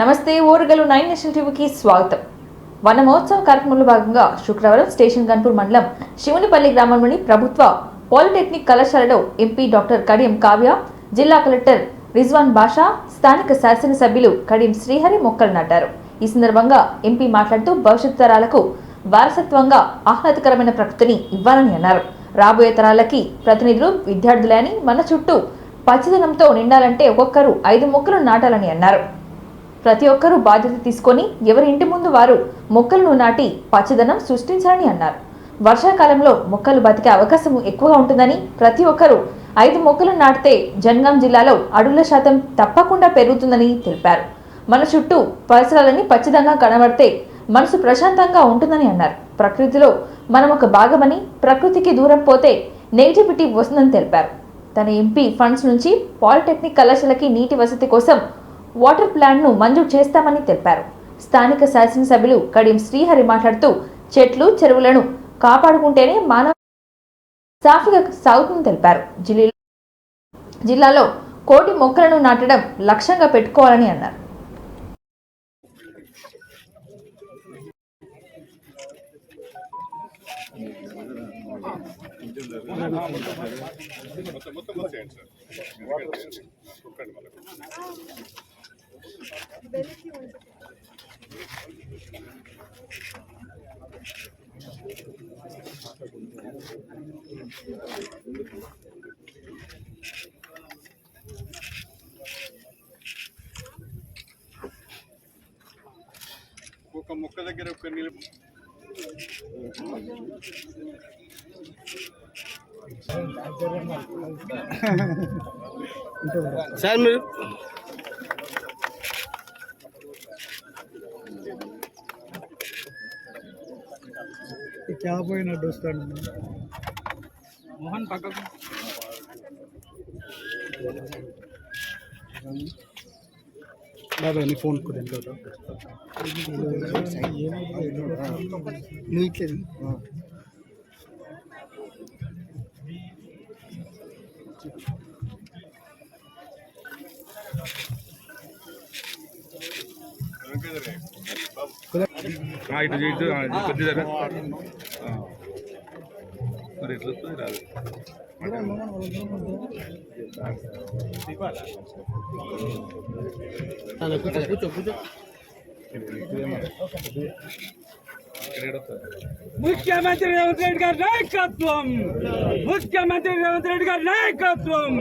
నమస్తే ఓరుగలు 9 నేషనల్ టీవీకి స్వాగతం. వన మహోత్సవ కార్యక్రమంలో భాగంగా శుక్రవారం స్టేషన్ గన్పూర్ మండలం శివునిపల్లి గ్రామంలోని ప్రభుత్వ పాలిటెక్నిక్ కళాశాలలో ఎంపీ డాక్టర్ కడియం కావ్య, జిల్లా కలెక్టర్ రిజ్వాన్ బాషా, స్థానిక శాసనసభ్యులు కడియం శ్రీహరి మొక్కలు నాటారు. ఈ సందర్భంగా ఎంపీ మాట్లాడుతూ భవిష్యత్ తరాలకు వారసత్వంగా ఆహ్లాదకరమైన ప్రకృతిని ఇవ్వాలని అన్నారు. రాబోయే తరాలకి ప్రతినిధులు విద్యార్థులే అని మన చుట్టూ పచ్చదనంతో నిండాలంటే ఒక్కొక్కరు 5 మొక్కలు నాటాలని అన్నారు. ప్రతి ఒక్కరూ బాధ్యత తీసుకొని ఎవరి ఇంటి ముందు వారు మొక్కలను నాటి పచ్చదనం సృష్టించాలని అన్నారు. వర్షాకాలంలో మొక్కలు బతికే అవకాశం ఎక్కువగా ఉంటుందని, ప్రతి ఒక్కరూ 5 మొక్కలు నాటితే జనగాం జిల్లాలో అడవుల శాతం తప్పకుండా పెరుగుతుందని తెలిపారు. మన చుట్టూ పరిసరాలని పచ్చదంగా కనబడితే మనసు ప్రశాంతంగా ఉంటుందని అన్నారు. ప్రకృతిలో మనం ఒక భాగమని, ప్రకృతికి దూరం పోతే నెగిటివిటీ వస్తుందని తెలిపారు. తన ఎంపీ ఫండ్స్ నుంచి పాలిటెక్నిక్ కళాశాలకి నీటి వసతి కోసం వాటర్ ప్లాంట్ను మంజూరు చేస్తామని తెలిపారు. స్థానిక శాసనసభ్యులు కడియం శ్రీహరి మాట్లాడుతూ చెట్లు, చెరువులను కాపాడుకుంటేనే మానవ సాఫీగా సాగుతుందని తెలిపారు. జిల్లాలో 1,00,00,000 మొక్కలను నాటడం లక్ష్యంగా పెట్టుకోవాలని అన్నారు. ఒక మొక్క దగ్గర ఒక నిలుపు సార్ మీరు क्या పోయిన దోస్తాను మోహన్ పక్కకు బాబా నీ ఫోన్ को देंगे तो नहीं के ఇటు కొద్దిగా మరి ఎట్లా వస్తుంది రాదు. ముఖ్యమంత్రి రేవంత్ రెడ్డి గారి నాయకత్వం, ముఖ్యమంత్రి రేవంత్ రెడ్డి గారి నాయకత్వం.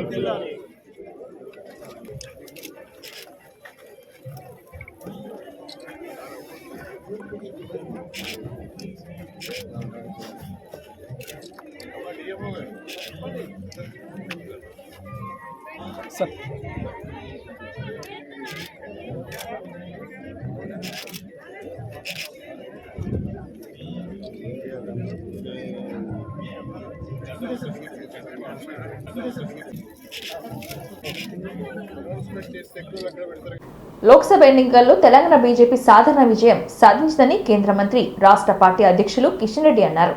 లోక్సభ ఎన్నికల్లో తెలంగాణ బీజేపీ సాధారణ విజయం సాధించిందని కేంద్ర మంత్రి, రాష్ట్ర పార్టీ అధ్యక్షులు కిషన్ రెడ్డి అన్నారు.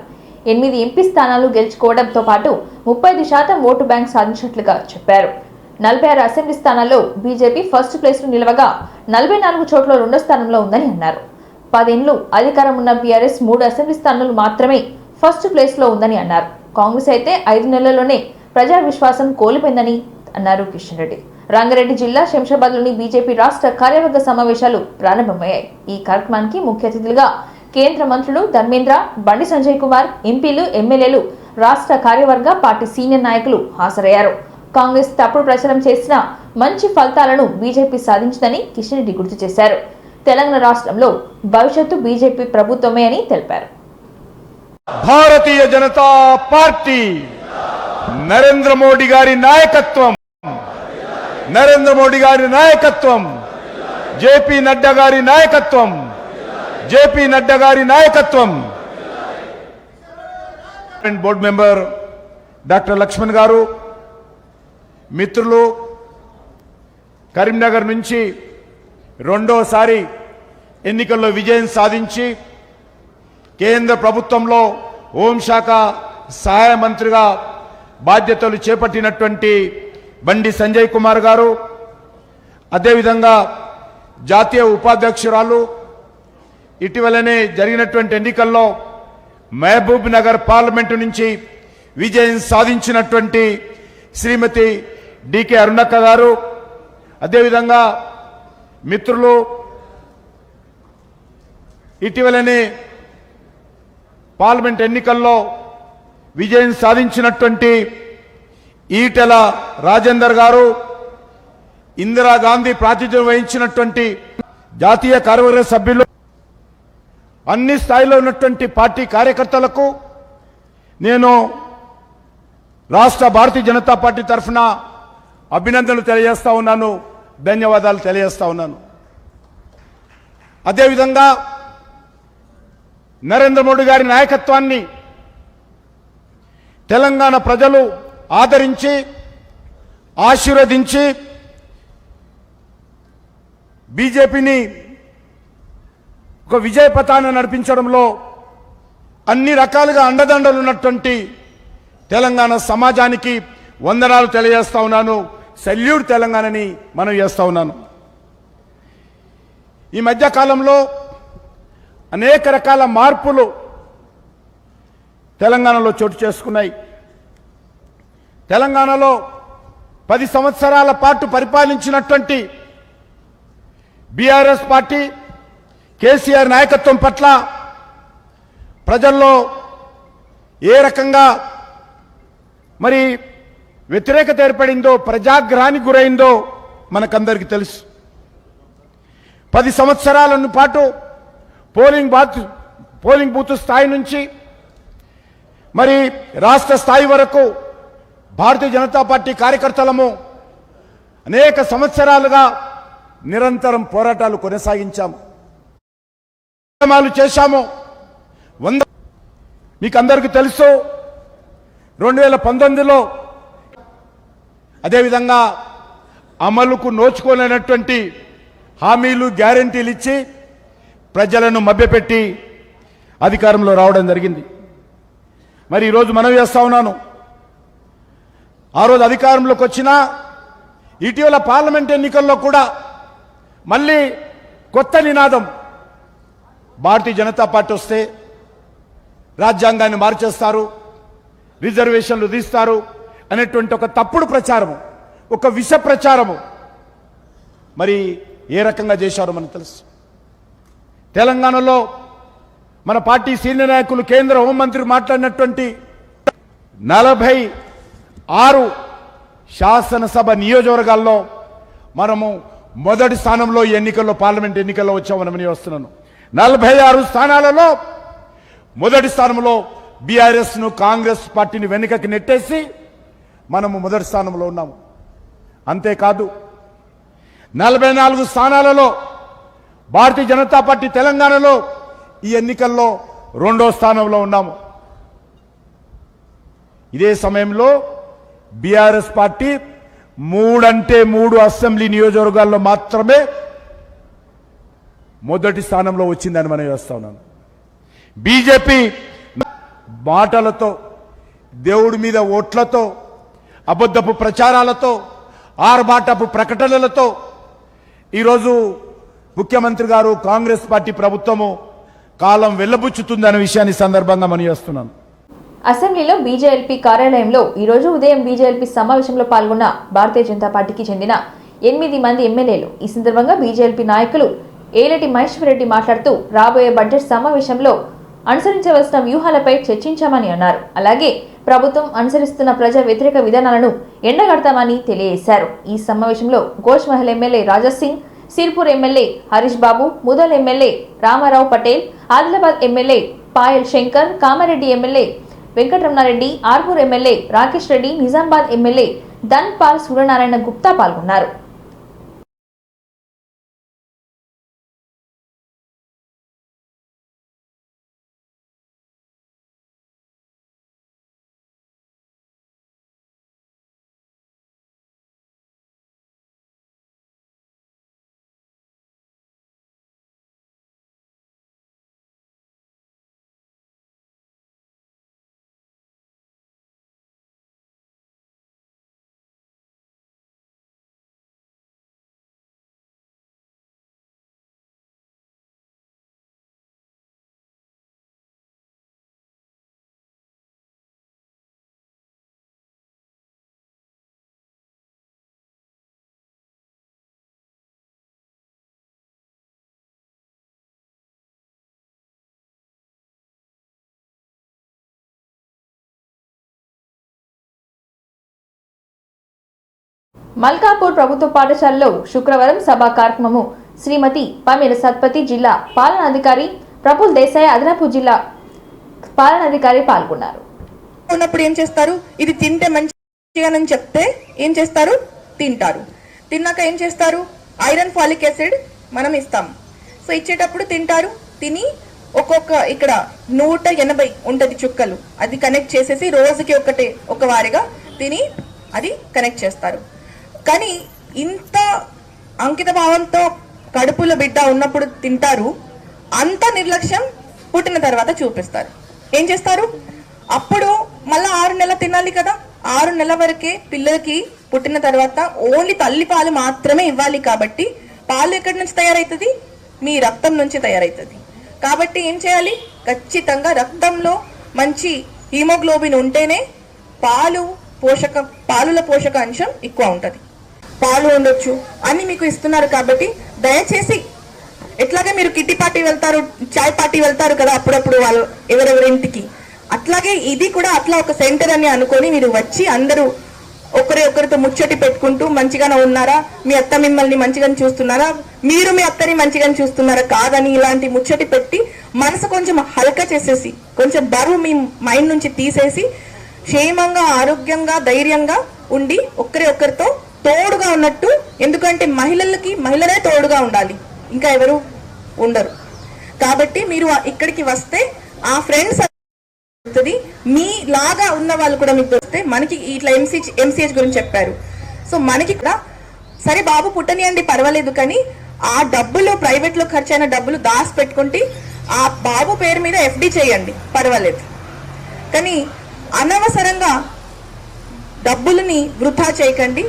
8 ఎంపీ స్థానాలు గెలుచుకోవడంతో పాటు 35% ఓటు బ్యాంక్ సాధించినట్లుగా చెప్పారు. 46 అసెంబ్లీ స్థానాల్లో బీజేపీ ఫస్ట్ ప్లేస్ లో నిలవగా 44 చోట్ల 2వ స్థానంలో ఉందని అన్నారు. 10 ఏళ్లు అధికారం ఉన్న బీఆర్ఎస్ 3 అసెంబ్లీ స్థానాలు మాత్రమే ఫస్ట్ ప్లేస్ లో ఉందని అన్నారు. కాంగ్రెస్ అయితే 5 నెలల్లోనే ప్రజా విశ్వాసం కోల్పోయిందని అన్నారు కిషన్ రెడ్డి. రంగారెడ్డి జిల్లా శంషాబాద్లోని బీజేపీ రాష్ట్ర కార్యవర్గ సమావేశాలు ప్రారంభమయ్యాయి. ఈ కార్యక్రమానికి ముఖ్య అతిథులుగా కేంద్ర మంత్రులు ధర్మేంద్ర, బండి సంజయ్ కుమార్, ఎంపీలు, ఎమ్మెల్యేలు, రాష్ట్ర కార్యవర్గ పార్టీ సీనియర్ నాయకులు హాజరయ్యారు. కాంగ్రెస్ తప్పుడు ప్రచారం చేసిన మంచి ఫలితాలను బీజేపీ సాధించిందని కిషన్ రెడ్డి గుర్తు చేశారు. తెలంగాణ రాష్ట్రంలో భవిష్యత్తు బీజేపీ ప్రభుత్వమే అని తెలిపారు. భారతీయ జనతా పార్టీ నరేంద్ర మోడీ గారి నాయకత్వం, నరేంద్ర మోడీ గారి నాయకత్వం, జేపీ నడ్డా గారి నాయకత్వం, జేపీ నడ్డా గారి నాయకత్వం, బోర్డు మెంబర్ డాక్టర్ లక్ష్మణ్ గారు, మిత్రులు, కరీంనగర్ నుంచి రెండోసారి ఎన్నికల్లో విజయం సాధించి కేంద్ర ప్రభుత్వంలో హోంశాఖ సహాయ మంత్రిగా బాధ్యతలు చేపట్టినటువంటి బండి సంజయ్ కుమార్ గారు, అదేవిధంగా జాతీయ ఉపాధ్యక్షురాలు ఇటీవలనే జరిగినటువంటి ఎన్నికల్లో మహబూబ్ నగర్ పార్లమెంటు నుంచి విజయం సాధించినటువంటి శ్రీమతి డికే అరుణక్క గారు, అదేవిధంగా మిత్రులు ఇటీవలనే పార్లమెంట్ ఎన్నికల్లో విజయం సాధించినటువంటి ఈటెల రాజేందర్ గారు, ఇందిరాగాంధీ ప్రాతినిధ్యం వహించినటువంటి జాతీయ కార్యవర్గ సభ్యులు, అన్ని స్థాయిలో ఉన్నటువంటి పార్టీ కార్యకర్తలకు నేను రాష్ట్ర భారతీయ జనతా పార్టీ తరఫున అభినందనలు తెలియజేస్తా ఉన్నాను, ధన్యవాదాలు తెలియజేస్తా ఉన్నాను. అదేవిధంగా నరేంద్ర మోడీ గారి నాయకత్వాన్ని తెలంగాణ ప్రజలు ఆదరించి ఆశీర్వదించి బీజేపీని ఒక విజయ పథాన్ని నడిపించడంలో అన్ని రకాలుగా అండదండలు ఉన్నటువంటి తెలంగాణ సమాజానికి వందనాలు తెలియజేస్తా ఉన్నాను. సెల్యూట్ తెలంగాణని మనం చేస్తా ఉన్నాను. ఈ మధ్య కాలంలో అనేక రకాల మార్పులు తెలంగాణలో చోటు చేసుకున్నాయి. తెలంగాణలో 10 సంవత్సరాల పాటు పరిపాలించినటువంటి బీఆర్ఎస్ పార్టీ కేసీఆర్ నాయకత్వం పట్ల ప్రజల్లో ఏ రకంగా మరి వ్యతిరేకత ఏర్పడిందో, ప్రజాగ్రహానికి గురైందో మనకందరికీ తెలుసు. 10 సంవత్సరాల పాటు పోలింగ్ బూత్ స్థాయి నుంచి మరి రాష్ట్ర స్థాయి వరకు భారతీయ జనతా పార్టీ కార్యకర్తలము అనేక సంవత్సరాలుగా నిరంతరం పోరాటాలు కొనసాగించాము, చేశాము. మీకు అందరికీ తెలుసు 2019లో అదేవిధంగా అమలుకు నోచుకోలేనటువంటి హామీలు గ్యారెంటీలు ఇచ్చి ప్రజలను మభ్యపెట్టి అధికారంలో రావడం జరిగింది. మరి ఈరోజు మనం చేస్తా ఉన్నాను, ఆ రోజు అధికారంలోకి వచ్చిన ఇటీవల పార్లమెంట్ ఎన్నికల్లో కూడా మళ్ళీ కొత్త నినాదం, భారతీయ జనతా పార్టీ వస్తే రాజ్యాంగాన్ని మార్చేస్తారు, రిజర్వేషన్లు తీస్తారు అనేటువంటి ఒక తప్పుడు ప్రచారము, ఒక విష ప్రచారము మరి ఏ రకంగా చేశారో మనకు తెలుసు. తెలంగాణలో మన పార్టీ సీనియర్ నాయకులు కేంద్ర హోంమంత్రి మాట్లాడినటువంటి 46 శాసనసభ నియోజకవర్గాల్లో మనము మొదటి స్థానంలో ఈ ఎన్నికల్లో పార్లమెంట్ ఎన్నికల్లో వచ్చామని వస్తున్నాను. 46 స్థానాలలో మొదటి స్థానంలో బీఆర్ఎస్ను కాంగ్రెస్ పార్టీని వెనుకకి నెట్టేసి మనము మొదటి స్థానంలో ఉన్నాము. అంతేకాదు 44 స్థానాలలో భారతీయ జనతా పార్టీ తెలంగాణలో ఈ ఎన్నికల్లో 2వ స్థానంలో ఉన్నాము. ఇదే సమయంలో బీఆర్ఎస్ పార్టీ 3 అసెంబ్లీ నియోజకవర్గాల్లో మాత్రమే మొదటి స్థానంలో వచ్చిందని మనం చేస్తా ఉన్నాను. బీజేపీ మాటలతో, దేవుడి మీద ఓట్లతో, అబద్ధపు ప్రచారాలతో, ఆర్భాటపు ప్రకటనలతో ఈరోజు ముఖ్యమంత్రి గారు, కాంగ్రెస్ పార్టీ ప్రభుత్వము కాలం వెల్లబుచ్చుతుందనే విషయాన్ని సందర్భంగా మనం చేస్తున్నాను. అసెంబ్లీలో బీజేఎల్పీ కార్యాలయంలో ఈరోజు ఉదయం బీజేఎల్పీ సమావేశంలో పాల్గొన్న భారతీయ జనతా పార్టీకి చెందిన 8 మంది ఎమ్మెల్యేలు. ఈ సందర్భంగా బీజేఎల్పీ నాయకులు ఏలేటి మహేశ్వర్ రెడ్డి మాట్లాడుతూ రాబోయే బడ్జెట్ సమావేశంలో అనుసరించవలసిన వ్యూహాలపై చర్చించామని అన్నారు. అలాగే ప్రభుత్వం అనుసరిస్తున్న ప్రజా వ్యతిరేక విధానాలను ఎండగడతామని తెలియజేశారు. ఈ సమావేశంలో Gosh Mahal MLA Rajasingh, Sirpur MLA Harish Babu, Mudhole MLA Ramarao Patel, Adilabad MLA Payal Shankar, Kamareddy MLA Venkataramanareddy, Armoor MLA Rakesh Reddy, Nizamabad MLA Dhan Pal Suryanarayana Gupta పాల్గొన్నారు. మల్కాపూర్ ప్రభుత్వ పాఠశాలలో శుక్రవారం సభా కార్యక్రమము శ్రీమతి పమేల సత్పతి జిల్లా పాలనాధికారి ప్రఫుల్ దేశాయ్ అదనపు జిల్లా పాలనాధికారి పాల్గొన్నారు. ఉన్నప్పుడు ఏం చేస్తారు, ఇది తింటే మంచిగానని చెప్తే ఏం చేస్తారు, తింటారు. తిన్నాక ఏం చేస్తారు, ఐరన్ ఫాలిక్ యాసిడ్ మనం ఇస్తాం. సో ఇచ్చేటప్పుడు తింటారు. తిని ఒక్కొక్క ఇక్కడ 180 ఉంటది చుక్కలు, అది కనెక్ట్ చేసేసి రోజుకి ఒక వారిగా తిని అది కనెక్ట్ చేస్తారు. కానీ ఇంత అంకిత భావంతో కడుపులో బిడ్డ ఉన్నప్పుడు తింటారు, అంత నిర్లక్ష్యం పుట్టిన తర్వాత చూపిస్తారు. ఏం చేస్తారు, అప్పుడు మళ్ళీ 6 నెలలు తినాలి కదా, 6 నెలల వరకే పిల్లలకి పుట్టిన తర్వాత ఓన్లీ తల్లి పాలు మాత్రమే ఇవ్వాలి. కాబట్టి పాలు ఎక్కడి నుంచి తయారవుతుంది, మీ రక్తం నుంచి తయారవుతుంది. కాబట్టి ఏం చేయాలి, ఖచ్చితంగా రక్తంలో మంచి హీమోగ్లోబిన్ ఉంటేనే పాలుల పోషకాంశం ఎక్కువ ఉంటుంది. పాలు ఉండొచ్చు అని మీకు ఇస్తున్నారు. కాబట్టి దయచేసి ఎట్లాగే మీరు కిట్టి పార్టీ వెళ్తారు, చాయ్ పార్టీ వెళ్తారు కదా అప్పుడప్పుడు వాళ్ళు ఎవరెవరింటికి, అట్లాగే ఇది కూడా అట్లా ఒక సెంటర్ అని అనుకొని మీరు వచ్చి అందరూ ఒకరితో ముచ్చటి పెట్టుకుంటూ మంచిగానే ఉన్నారా, మీ అత్త మిమ్మల్ని మంచిగా చూస్తున్నారా, మీరు మీ అత్తని మంచిగా చూస్తున్నారా కాదని ఇలాంటి ముచ్చటి పెట్టి మనసు కొంచెం హల్కా చేసేసి కొంచెం బరువు మీ మైండ్ నుంచి తీసేసి క్షేమంగా ఆరోగ్యంగా ధైర్యంగా ఉండి ఒకరితో తోడుగా ఉన్నట్టు. ఎందుకంటే మహిళలే తోడుగా ఉండాలి, ఇంకా ఎవరు ఉండరు. కాబట్టి మీరు ఇక్కడికి వస్తే ఆ ఫ్రెండ్స్ మీ లాగా ఉన్న వాళ్ళు కూడా మీకు వస్తే మనకి ఇట్లా ఎంసీహెచ్ గురించి చెప్పారు. సో మనకి కూడా సరే బాబు పుట్టనియండి పర్వాలేదు, కానీ ఆ డబ్బులు ప్రైవేట్ లో ఖర్చు అయిన డబ్బులు దాచి పెట్టుకుంటే ఆ బాబు పేరు మీద ఎఫ్డి చేయండి పర్వాలేదు. కానీ అనవసరంగా డబ్బులని వృధా చేయకండి.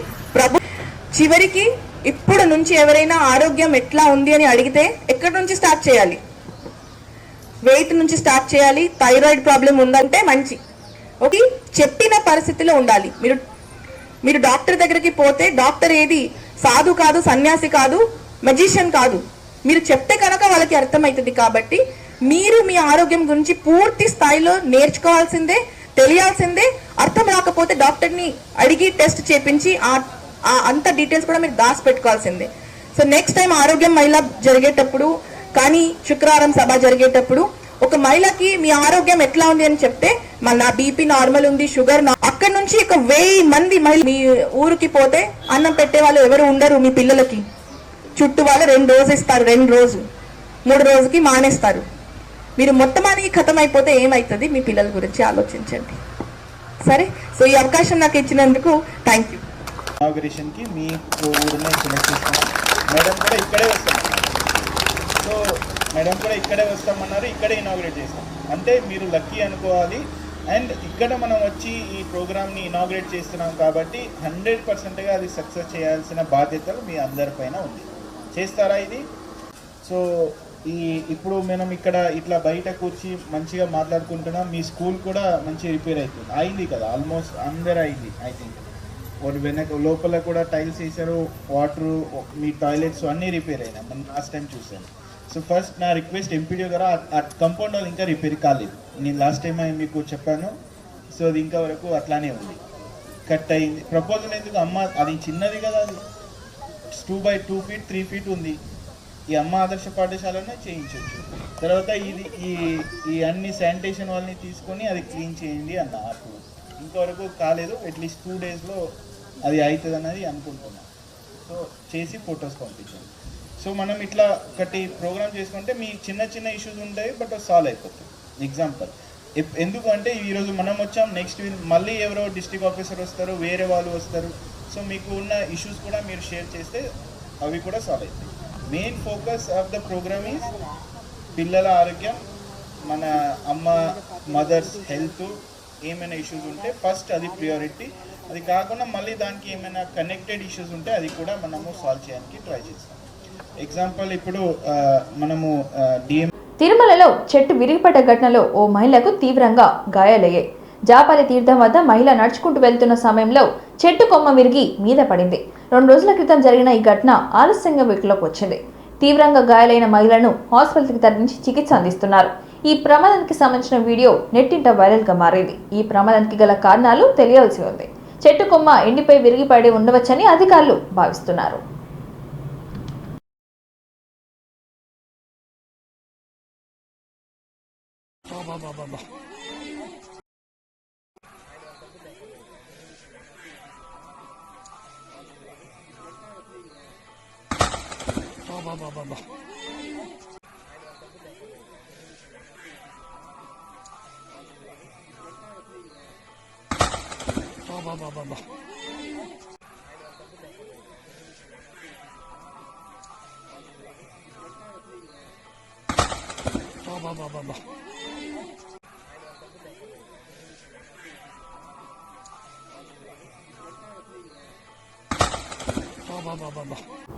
చివరికి ఇప్పుడు నుంచి ఎవరైనా ఆరోగ్యం ఎట్లా ఉంది అని అడిగితే ఎక్కడి నుంచి స్టార్ట్ చేయాలి, వెయిట్ నుంచి స్టార్ట్ చేయాలి. థైరాయిడ్ ప్రాబ్లం ఉందంటే మంచి ఓకే చెప్పిన పరిస్థితిలో ఉండాలి. మీరు డాక్టర్ దగ్గరికి పోతే డాక్టర్ ఏది సాధు కాదు, సన్యాసి కాదు, మెజిషియన్ కాదు. మీరు చెప్తే కనుక వాళ్ళకి అర్థమవుతుంది. కాబట్టి మీరు మీ ఆరోగ్యం గురించి పూర్తి స్థాయిలో నేర్చుకోవాల్సిందే, తెలియాల్సిందే. అర్థం రాకపోతే డాక్టర్ని అడిగి టెస్ట్ చేపించి అంత డీటెయిల్స్ కూడా మీరు దాచి పెట్టుకోవాల్సిందే. సో నెక్స్ట్ టైం ఆరోగ్యం మహిళ జరిగేటప్పుడు కానీ శుక్రవారం సభ జరిగేటప్పుడు ఒక మహిళకి మీ ఆరోగ్యం ఎట్లా ఉంది అని చెప్తే నా బీపీ నార్మల్ ఉంది, షుగర్ అక్కడ నుంచి 1000 మంది మహిళ మీ ఊరికి పోతే అన్నం పెట్టే వాళ్ళు ఎవరు ఉండరు. మీ పిల్లలకి చుట్టూ వాళ్ళు 2 రోజు ఇస్తారు, 2 రోజు 3 రోజుకి మానేస్తారు. మీరు మొత్తమానికి ఖతం అయిపోతే ఏమవుతుంది, మీ పిల్లల గురించి ఆలోచించండి. సరే, సో ఈ అవకాశం నాకు ఇచ్చినందుకు థ్యాంక్ యూ. ఇనాగరేషన్ కి మీ ఊరిని సెలెక్ట్ చేసుకున్నాం. మేడం కూడా ఇక్కడే వస్తాం. సో మేడం కూడా ఇక్కడే వస్తామన్నారు, ఇక్కడే ఇనాగరేట్ చేస్తాం. అంటే మీరు లక్కీ అనుకోవాలి. అండ్ ఇక్కడ మనం వచ్చి ఈ ప్రోగ్రామ్ని ఇనాగరేట్ చేస్తున్నాం కాబట్టి 100%గా అది సక్సెస్ చేయాల్సిన బాధ్యతలు మీ అందరిపైన ఉంది. చేస్తారా ఇది? సో ఇప్పుడు మనం ఇక్కడ ఇట్లా బయట కూర్చి మంచిగా మాట్లాడుకుంటున్నాం. మీ స్కూల్ కూడా మంచి రిపేర్ అవుతుంది, అయింది కదా, ఆల్మోస్ట్ అందరూ అయింది. ఐ థింక్ వెనక లోపల కూడా టైల్స్ వేసారు, వాటరు, మీ టాయిలెట్స్ అన్నీ రిపేర్ అయినాయి. మనం లాస్ట్ టైం చూసాను. సో ఫస్ట్ నా రిక్వెస్ట్ ఎంపీడీ గారు, ఆ కంపౌండ్ వాళ్ళు ఇంకా రిపేర్ కాలేదు. నేను లాస్ట్ టైం మీకు చెప్పాను. సో అది ఇంకా వరకు అట్లానే ఉంది, కట్ అయింది. ప్రపోజల్ ఎందుకు అమ్మ, అది చిన్నది కదా, అది 2 by 2 feet 3 feet ఉంది. ఈ అమ్మ ఆదర్శ పాఠశాలనే చేయించవచ్చు. తర్వాత ఈ అన్ని శానిటేషన్ వాళ్ళని తీసుకొని అది క్లీన్ చేయండి అన్న. అప్పుడు ఇంతవరకు కాలేదు. అట్లీస్ట్ 2 daysలో అది అవుతుంది అన్నది అనుకుంటున్నాను. సో చేసి ఫొటోస్ పంపించాను. సో మనం ఇట్లా ఒకటి ప్రోగ్రామ్ చేసుకుంటే మీ చిన్న చిన్న ఇష్యూస్ ఉంటాయి, బట్ సాల్వ్ అయిపోతుంది. ఎగ్జాంపుల్ ఎందుకు అంటే ఈరోజు మనం వచ్చాం, నెక్స్ట్ మళ్ళీ ఎవరో డిస్ట్రిక్ట్ ఆఫీసర్ వస్తారు, వేరే వాళ్ళు వస్తారు. సో మీకు ఉన్న ఇష్యూస్ కూడా మీరు షేర్ చేస్తే అవి కూడా సాల్వ్ అవుతాయి. Main focus of the programme is పిల్లల ఆరోగ్యం, మన మదర్స్ హెల్త్, ఏమైనా ఇష్యూస్ ఉంటే ఫస్ట్ అది ప్రియారిటీ. అది కాకుండా మళ్ళీ దానికి ఏమైనా కనెక్టెడ్ ఇష్యూస్ ఉంటే అది కూడా మనము సాల్వ్ చేయడానికి ట్రై చేస్తాం. ఎగ్జాంపుల్ ఇప్పుడు మనము తిరుమలలో చెట్టు విరిగిపడ్డ ఘటనలో ఓ మహిళకు తీవ్రంగా గాయాలయ్యాయి. జాపాలి తీర్థం వద్ద మహిళ నడుచుకుంటూ వెళ్తున్న సమయంలో చెట్టు కొమ్మ విరిగి మీద పడింది. 2 రోజుల క్రితం జరిగిన ఈ ఘటన ఆలస్యంగా వెలుగులోకి వచ్చింది. తీవ్రంగా గాయాలైన మహిళను హాస్పిటల్కి తరలించి చికిత్స అందిస్తున్నారు. ఈ ప్రమాదానికి సంబంధించిన వీడియో నెట్టింట వైరల్ గా మారింది. ఈ ప్రమాదానికి గల కారణాలు తెలియాల్సి ఉంది. చెట్టు కొమ్మ ఎండిపై విరిగిపడి ఉండవచ్చని అధికారులు భావిస్తున్నారు.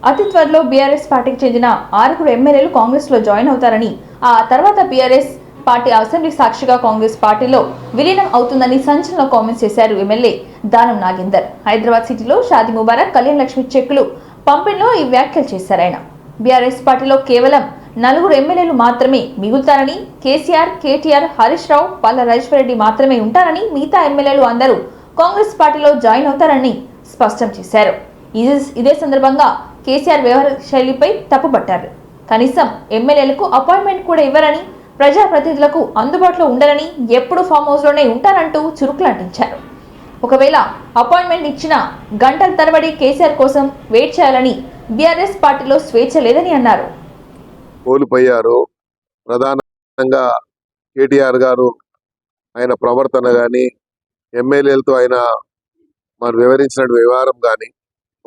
అతి త్వరలో బీఆర్ఎస్ పార్టీకి చెందిన 6 ఎమ్మెల్యేలు కాంగ్రెస్ లో జాయిన్ అవుతారని, ఆ తర్వాత బీఆర్ఎస్ పార్టీ అసెంబ్లీ సాక్షిగా కాంగ్రెస్ పార్టీలో విలీనం అవుతుందని సంచలన కామెంట్స్ చేశారు ఎమ్మెల్యే దానం నాగేందర్. హైదరాబాద్ సిటీలో షాదీ ముబారక్, కళ్యాణ్ లక్ష్మి చెక్కులు పంపిణీలో ఈ వ్యాఖ్యలు చేశారు ఆయన. బీఆర్ఎస్ పార్టీలో కేవలం 4 ఎమ్మెల్యేలు మాత్రమే మిగులుతారని, కేసీఆర్, కేటీఆర్, హరీష్ రావు, పల్లా రాజేశ్వరరెడ్డి మాత్రమే ఉంటారని, మిగతా ఎమ్మెల్యేలు అందరూ కాంగ్రెస్ పార్టీలో జాయిన్ అవుతారని స్పష్టం చేశారు. ఇదే సందర్భంగా కేసీఆర్ వ్యవహార శైలిపై తప్పుపట్టారు. కనీసం ఎమ్మెల్యేలకు అపాయింట్మెంట్ కూడా ఇవ్వరని, ప్రజాప్రతినిధులకు అందుబాటులో ఉండరని, ఎప్పుడు ఫామ్ హౌస్ లోనే ఉంటారంటూ చురుకులంటించారు. ఒకవేళ అపాయింట్మెంట్ ఇచ్చిన గంటల తరబడి కేసీఆర్ కోసం వెయిట్ చేయాలని, బీఆర్ఎస్ పార్టీలో స్వేచ్ఛ లేదని అన్నారు. కోల్పోయారు. ప్రధానంగా కేటీఆర్ గారు ఆయన ప్రవర్తన కానీ, ఎమ్మెల్యేలతో ఆయన మరి వివరించిన వ్యవహారం కానీ,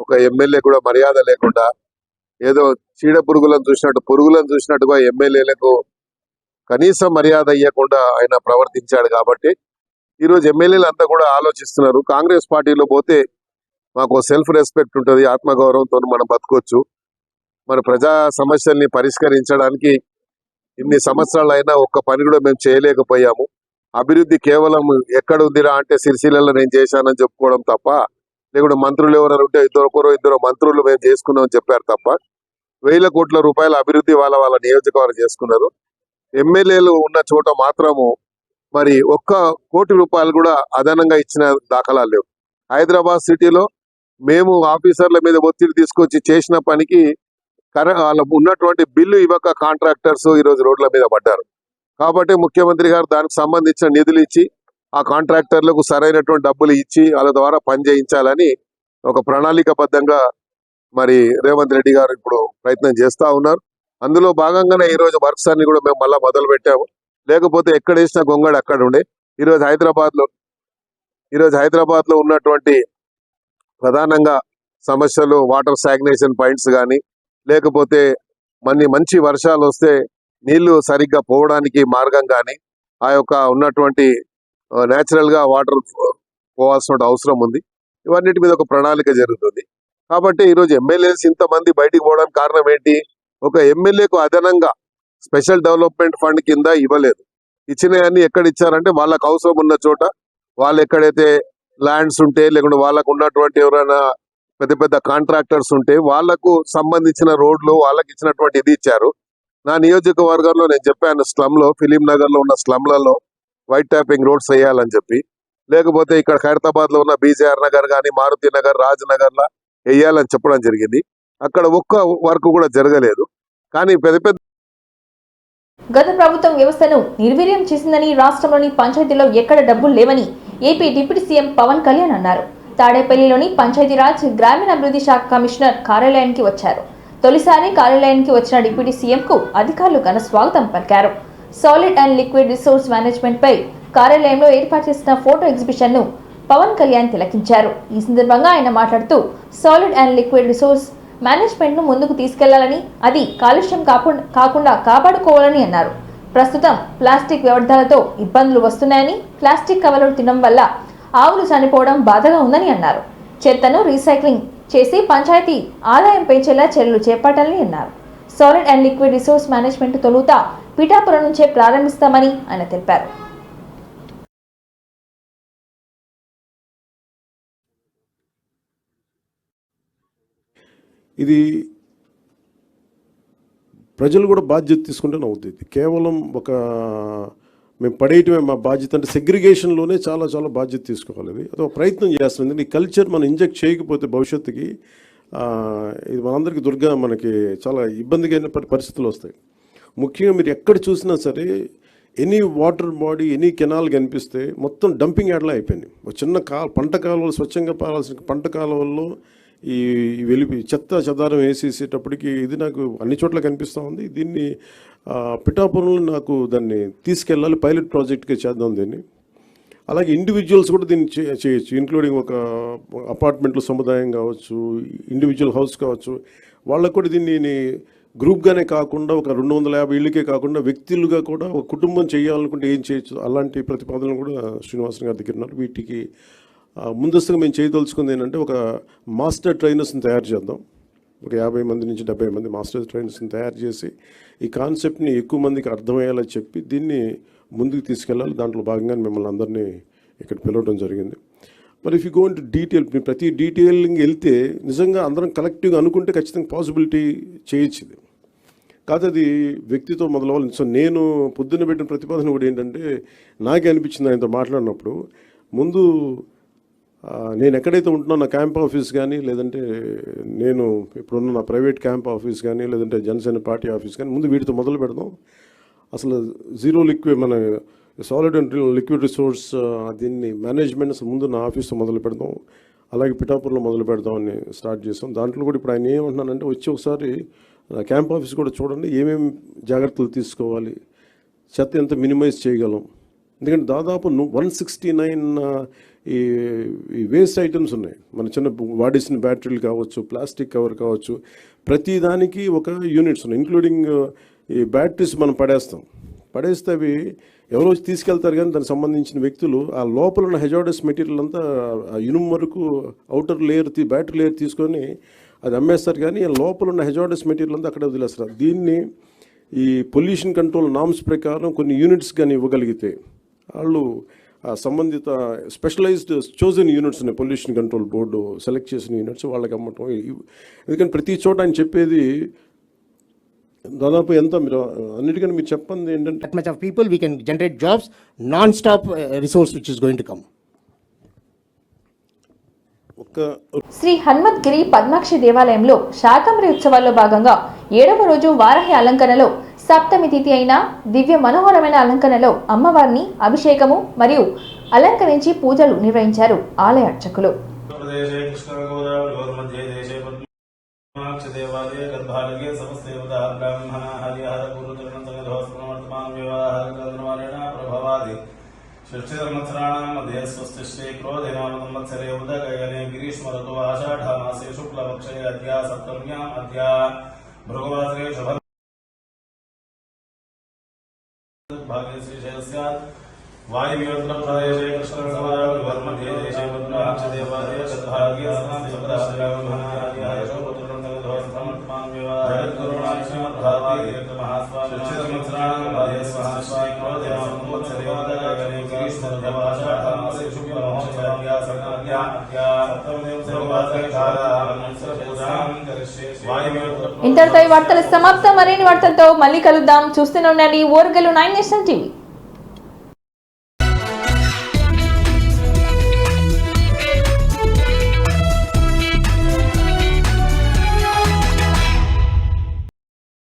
ఒక ఎమ్మెల్యే కూడా మర్యాద లేకుండా ఏదో చీడ పురుగులను చూసినట్టుగా ఎమ్మెల్యేలకు కనీసం మర్యాద ఇవ్వకుండా ఆయన ప్రవర్తించాడు. కాబట్టి ఈరోజు ఎమ్మెల్యేలు అంతా కూడా ఆలోచిస్తున్నారు, కాంగ్రెస్ పార్టీలో పోతే మాకు సెల్ఫ్ రెస్పెక్ట్ ఉంటుంది, ఆత్మగౌరవంతో మనం బతకొచ్చు, మన ప్రజా సమస్యల్ని పరిష్కరించడానికి ఇన్ని సంవత్సరాలు అయినా ఒక్క పని కూడా మేము చేయలేకపోయాము. అభివృద్ధి కేవలం ఎక్కడ ఉందిరా అంటే సిరిసిల్లలో నేను చేశానని చెప్పుకోవడం తప్ప, లేకుంటే మంత్రులు ఎవరైనా ఉంటే ఇద్దరు మంత్రులు మేము చేసుకున్నామని చెప్పారు తప్ప 1000 కోట్ల రూపాయల అభివృద్ధి వాళ్ళ నియోజకవర్గం చేసుకున్నారు. ఎమ్మెల్యేలు ఉన్న చోట మాత్రము మరి 1 కోటి రూపాయలు కూడా అదనంగా ఇచ్చిన దాఖలాలు లేవు. హైదరాబాద్ సిటీలో మేము ఆఫీసర్ల మీద ఒత్తిడి తీసుకొచ్చి చేసిన పనికి వాళ్ళ ఉన్నటువంటి బిల్లు ఇవ్వక కాంట్రాక్టర్స్ ఈరోజు రోడ్ల మీద పడ్డారు. కాబట్టి ముఖ్యమంత్రి గారు దానికి సంబంధించిన నిధులు ఇచ్చి ఆ కాంట్రాక్టర్లకు సరైనటువంటి డబ్బులు ఇచ్చి వాళ్ళ ద్వారా పని చేయించాలని ఒక ప్రణాళికబద్ధంగా మరి రేవంత్ రెడ్డి గారు ఇప్పుడు ప్రయత్నం చేస్తా ఉన్నారు. అందులో భాగంగానే ఈ రోజు వర్క్స్ అన్ని కూడా మేము మళ్ళా మొదలు పెట్టాము. లేకపోతే ఎక్కడ వేసిన గొంగడు అక్కడ ఉండే. ఈరోజు హైదరాబాద్ లో ఉన్నటువంటి ప్రధానంగా సమస్యలు వాటర్ స్టాగ్నేషన్ పాయింట్స్ కానీ, లేకపోతే మంచి వర్షాలు వస్తే నీళ్లు సరిగ్గా పోవడానికి మార్గం కానీ, ఆ యొక్క ఉన్నటువంటి నేచురల్ గా వాటర్ పోవాల్సిన అవసరం ఉంది. ఇవన్నిటి మీద ఒక ప్రణాళిక జరుగుతుంది. కాబట్టి ఈరోజు ఎమ్మెల్యేస్ ఇంతమంది బయటికి పోవడానికి కారణం ఏంటి? ఒక ఎమ్మెల్యేకు అదనంగా స్పెషల్ డెవలప్మెంట్ ఫండ్ కింద ఇవ్వలేదు. ఇచ్చినవన్నీ ఎక్కడ ఇచ్చారంటే వాళ్ళకు అవసరం ఉన్న చోట, వాళ్ళు ఎక్కడైతే ల్యాండ్స్ ఉంటే, లేకుంటే వాళ్ళకు ఉన్నటువంటి ఎవరైనా పెద్ద కాంట్రాక్టర్స్ ఉంటే వాళ్లకు సంబంధించిన రోడ్లు వాళ్ళకి ఇచ్చినటువంటి ఇది ఇచ్చారు. నా నియోజకవర్గంలో నేను చెప్పాను, స్లమ్ లో ఫిలిం నగర్ లో ఉన్న స్లమ్లలో వైట్ ట్యాపింగ్ రోడ్స్ వేయాలని చెప్పి, లేకపోతే ఇక్కడ ఖైరతాబాద్ లో ఉన్న బీజేఆర్ నగర్ కానీ, మారుతి నగర్, రాజ్ నగర్ లా వేయాలని చెప్పడం జరిగింది. అక్కడ ఒక్క వర్క్ కూడా జరగలేదు. కానీ గత ప్రభుత్వం వ్యవస్థను నిర్వీర్యం చేసిందని, రాష్ట్రంలోని పంచాయతీలో ఎక్కడ డబ్బులు లేవని AP deputy CM Pawan Kalyan అన్నారు. తాడేపల్లిలోని పంచాయతీరాజ్ గ్రామీణాభివృద్ధి శాఖ కమిషనర్ కార్యాలయానికి వచ్చారు. తొలిసారి కార్యాలయానికి వచ్చిన డిప్యూటీ సీఎం కు అధికారులు ఘన స్వాగతం పలికారు. Solid and liquid resource management పై కార్యాలయంలో ఏర్పాటు చేసిన ఫోటో ఎగ్జిబిషన్ ను పవన్ కళ్యాణ్ తిలకించారు. ఈ సందర్భంగా ఆయన మాట్లాడుతూ, solid and liquid resource management ను ముందుకు తీసుకెళ్లాలని, అది కాలుష్యం కాకుండా కాపాడుకోవాలని అన్నారు. ప్రస్తుతం ప్లాస్టిక్ వ్యర్థాలతో ఇబ్బందులు వస్తున్నాయని, ప్లాస్టిక్ కవర్లు తినడం వల్ల ఆవులు చనిపోవడం బాధగా ఉందని అన్నారు. చెత్తను రీసైక్లింగ్ చేసి పంచాయతీ ఆదాయం పెంచేలా చర్యలు చేపట్టాలని అన్నారు. Solid and liquid resource management తొలుత పిఠాపురం నుంచే ప్రారంభిస్తామని ఆయన తెలిపారు. ఇది ప్రజలు కూడా బాధ్యత తీసుకుంటేనే అవుతుంది. కేవలం ఒక మేము పడేయటమే మా బాధ్యత అంటే సెగ్రిగేషన్లోనే చాలా చాలా బాధ్యత తీసుకోవాలి. అదొక ప్రయత్నం చేస్తుంది. ఎందుకంటే ఈ కల్చర్ మనం ఇంజెక్ట్ చేయకపోతే భవిష్యత్తుకి ఇది మనందరికీ మనకి చాలా ఇబ్బందిగా పరిస్థితులు వస్తాయి. ముఖ్యంగా మీరు ఎక్కడ చూసినా సరే any water body any canal కనిపిస్తే మొత్తం డంపింగ్ యార్డ్లా అయిపోయింది. ఒక చిన్న పంట కాలువలు స్వచ్ఛంగా పారాల్సిన పంట కాలువల్లో ఈ చెత్త చెదారం వేసేసేటప్పటికి ఇది నాకు అన్ని చోట్ల కనిపిస్తూ ఉంది. దీన్ని పిఠాపురంలో నాకు దాన్ని తీసుకెళ్ళాలి, పైలట్ ప్రాజెక్ట్గా చేద్దాం దీన్ని. అలాగే ఇండివిజువల్స్ కూడా దీన్ని చేయొచ్చు, ఇంక్లూడింగ్ ఒక అపార్ట్మెంట్ల సముదాయం కావచ్చు, ఇండివిజువల్ హౌస్ కావచ్చు, వాళ్ళకు కూడా దీన్ని గ్రూప్గానే కాకుండా ఒక 250 ఇళ్ళకే కాకుండా వ్యక్తులుగా కూడా ఒక కుటుంబం చేయాలనుకుంటే ఏం చేయొచ్చు, అలాంటి ప్రతిపాదనలు కూడా శ్రీనివాసన్ గారి దగ్గర ఉన్నారు. వీటికి ముందస్తుగా మేము చేయదలుచుకుంది ఏంటంటే ఒక మాస్టర్ ట్రైనర్స్ని తయారు చేద్దాం. ఒక 50 మంది నుంచి 70 మంది మాస్టర్ ట్రైనర్స్ని తయారు చేసి ఈ కాన్సెప్ట్ని ఎక్కువ మందికి అర్థమయ్యేలా చెప్పి దీన్ని ముందుకు తీసుకెళ్ళాలి. దాంట్లో భాగంగా మిమ్మల్ని అందరినీ ఇక్కడ పిలవడం జరిగింది. మరి if you go into detail, ప్రతి డీటెయిలింగ్ వెళ్తే నిజంగా అందరం కలెక్టివ్గా అనుకుంటే ఖచ్చితంగా పాసిబిలిటీ చేయొచ్చు. ఇది కాదు, అది వ్యక్తితో మొదలవ్వాలి. సో నేను పొద్దున్న పెట్టిన ప్రతిపాదన కూడా ఏంటంటే నాకే అనిపించింది ఆయనతో మాట్లాడినప్పుడు, ముందు నేను ఎక్కడైతే ఉంటున్నా నా క్యాంప్ ఆఫీస్ కానీ, లేదంటే నేను ఇప్పుడున్న నా ప్రైవేట్ క్యాంప్ ఆఫీస్ కానీ, లేదంటే జనసేన పార్టీ ఆఫీస్ కానీ, ముందు వీటితో మొదలు పెడదాం. అసలు జీరో లిక్విడ్ మన సాలిడ్ అండ్ లిక్విడ్ రిసోర్స్ దీన్ని మేనేజ్మెంట్ అసలు ముందు నా ఆఫీస్తో మొదలు పెడదాం, అలాగే పిఠాపురంలో మొదలు పెడదామని స్టార్ట్ చేస్తాం. దాంట్లో కూడా ఇప్పుడు ఆయన ఏమంటున్నానంటే వచ్చి ఒకసారి క్యాంప్ ఆఫీస్ కూడా చూడండి, ఏమేమి జాగ్రత్తలు తీసుకోవాలి, చెత్త ఎంత మినిమైజ్ చేయగలం. ఎందుకంటే దాదాపు 169 ఈ వేస్ట్ ఐటమ్స్ ఉన్నాయి. మన చిన్న వాడేసిన బ్యాటరీలు కావచ్చు, ప్లాస్టిక్ కవర్ కావచ్చు, ప్రతి దానికి ఒక యూనిట్స్ ఉన్నాయి. ఇంక్లూడింగ్ ఈ బ్యాటరీస్ మనం పడేస్తే అవి ఎవరో తీసుకెళ్తారు, కానీ దానికి సంబంధించిన వ్యక్తులు ఆ లోపల ఉన్న హెజార్డస్ మెటీరియల్ అంతా ఇనుము వరకు అవుటర్ లేయర్ బ్యాటరీ లేయర్ తీసుకొని అది అమ్మేస్తారు, కానీ లోపల ఉన్న హెజార్డస్ మెటీరియల్ అంతా అక్కడే వదిలేస్తారు. దీన్ని ఈ పొల్యూషన్ కంట్రోల్ నామ్స్ ప్రకారం కొన్ని యూనిట్స్ కానీ ఇవ్వగలిగితే వాళ్ళు సంబంధిత స్పెషలైజ్డ్ చోజన్ యూనిట్స్ ఉన్నాయి, పొల్యూషన్ కంట్రోల్ బోర్డు సెలెక్ట్ చేసిన యూనిట్స్ వాళ్ళకి అమ్మటం. ఎందుకంటే ప్రతి చోట ఆయన చెప్పేది దాదాపు ఎంత, మీరు అన్నిటికన్నా మీరు చెప్పండి ఏంటంటే that much of people we can generate jobs, non-stop resource which is going to come. Shri Hanumadgiri Padmakshi దేవాలయంలో శాకంబరి ఉత్సవాల్లో భాగంగా 7వ రోజు వారాహి అలంకరణలో సప్తమి తిథి అయిన దివ్య మనోహరమైన అలంకరణలో అమ్మవారిని అభిషేకము మరియు అలంకరించి పూజలు నిర్వహించారు ఆలయ అర్చకులు. దేవాలయ గర్భాలయ సమస్తేవతా బ్రాహ్మణ హరిహర గురుచరణ సంగధోస్మవర్తమాన వివాహ ప్రభవాది షష్ఠి సంవత్సరాణం మధ్య స్వస్తి శ్రీ క్రోధినామ సంవత్సరే ఉదగయనే గిరీష్మరతో ఆషాఢమాసే శుక్లపక్షే అద్యా సప్తమ్యాం అద్యా భృగువాసరే శుభ భాగ్య శ్రీశైలస్యాత్ వాయువ్యోత్తరప్రదేశే కృష్ణసమాధ్యే దేశే పద్మాక్ష దేవాలయ గర్భాలయ సమస్తేవతా బ్రాహ్మణ హరిహర ఇంతటితో ఈ వార్తలు సమాప్తం. మరిన్ని వార్తలతో మళ్ళీ కలుద్దాం. చూస్తూనే ఉండండి ఓర్గలు 9 నేషనల్ టీవీ.